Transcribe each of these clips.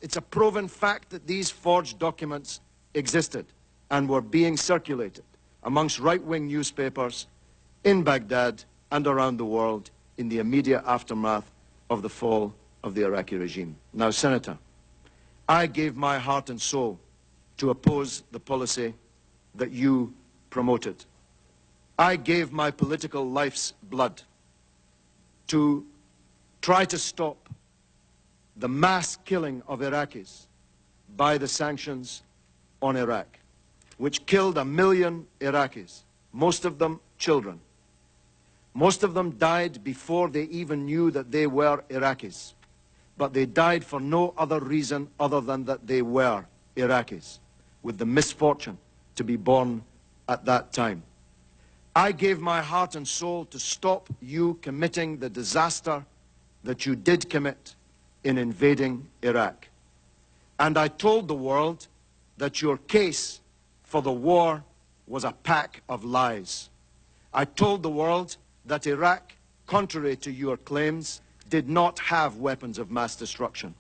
It's a proven fact that these forged documents existed and were being circulated amongst right-wing newspapers in Baghdad and around the world in the immediate aftermath of the fall of the Iraqi regime. Now, Senator, I gave my heart and soul to oppose the policy that you promoted. I gave my political life's blood to try to stop the mass killing of Iraqis by the sanctions on Iraq, which killed 1 million Iraqis, most of them children. Most of them died before they even knew that they were Iraqis, but they died for no other reason other than that they were Iraqis, with the misfortune to be born at that time. I gave my heart and soul to stop you committing the disaster that you did commit in invading Iraq. And I told the world that your case for the war was a pack of lies. I told the world that Iraq, contrary to your claims, did not have weapons of mass destruction.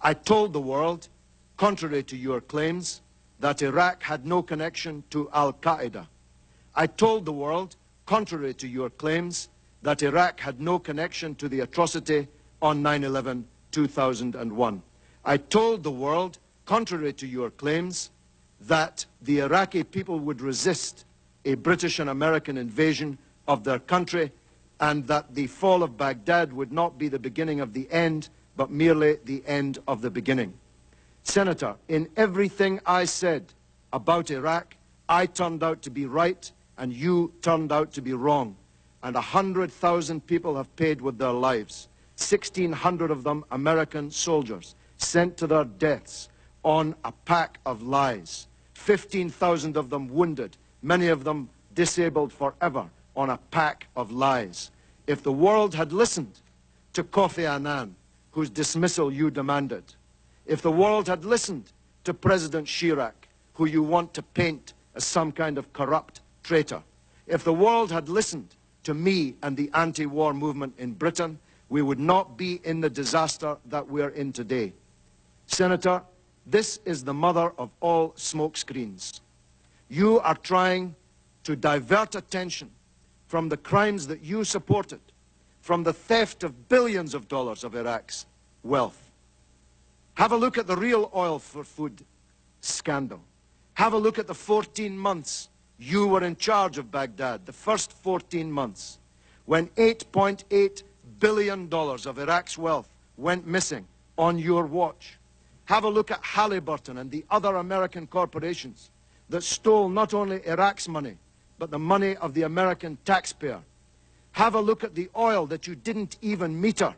I told the world, contrary to your claims, that Iraq had no connection to Al-Qaeda. I told the world, contrary to your claims, that Iraq had no connection to the atrocity on 9/11/2001. I told the world, contrary to your claims, that the Iraqi people would resist a British and American invasion of their country, and that the fall of Baghdad would not be the beginning of the end, but merely the end of the beginning. Senator, in everything I said about Iraq, I turned out to be right, and you turned out to be wrong. And 100,000 people have paid with their lives. 1,600 of them American soldiers sent to their deaths on a pack of lies. 15,000 of them wounded, many of them disabled forever on a pack of lies. If the world had listened to Kofi Annan, whose dismissal you demanded, if the world had listened to President Chirac, who you want to paint as some kind of corrupt traitor, if the world had listened to me and the anti-war movement in Britain, we would not be in the disaster that we're in today. Senator, this is the mother of all smokescreens. You are trying to divert attention from the crimes that you supported, from the theft of billions of dollars of Iraq's wealth. Have a look at the real oil for food scandal. Have a look at the 14 months you were in charge of Baghdad, the first 14 months, when $8.8 billion of Iraq's wealth went missing on your watch. Have a look at Halliburton and the other American corporations that stole not only Iraq's money, but the money of the American taxpayer. Have a look at the oil that you didn't even meter,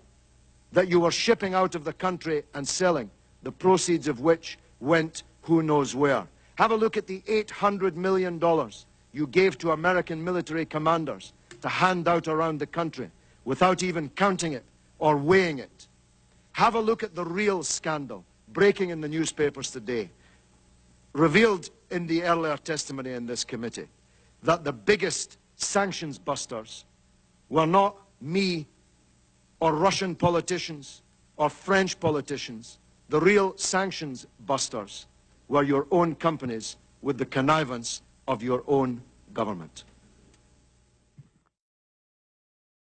that you were shipping out of the country and selling, the proceeds of which went who knows where. Have a look at the $800 million you gave to American military commanders to hand out around the country without even counting it or weighing it. Have a look at the real scandal breaking in the newspapers today, revealed in the earlier testimony in this committee, that the biggest sanctions busters were not me or Russian politicians or French politicians. The real sanctions busters were your own companies with the connivance of your own government.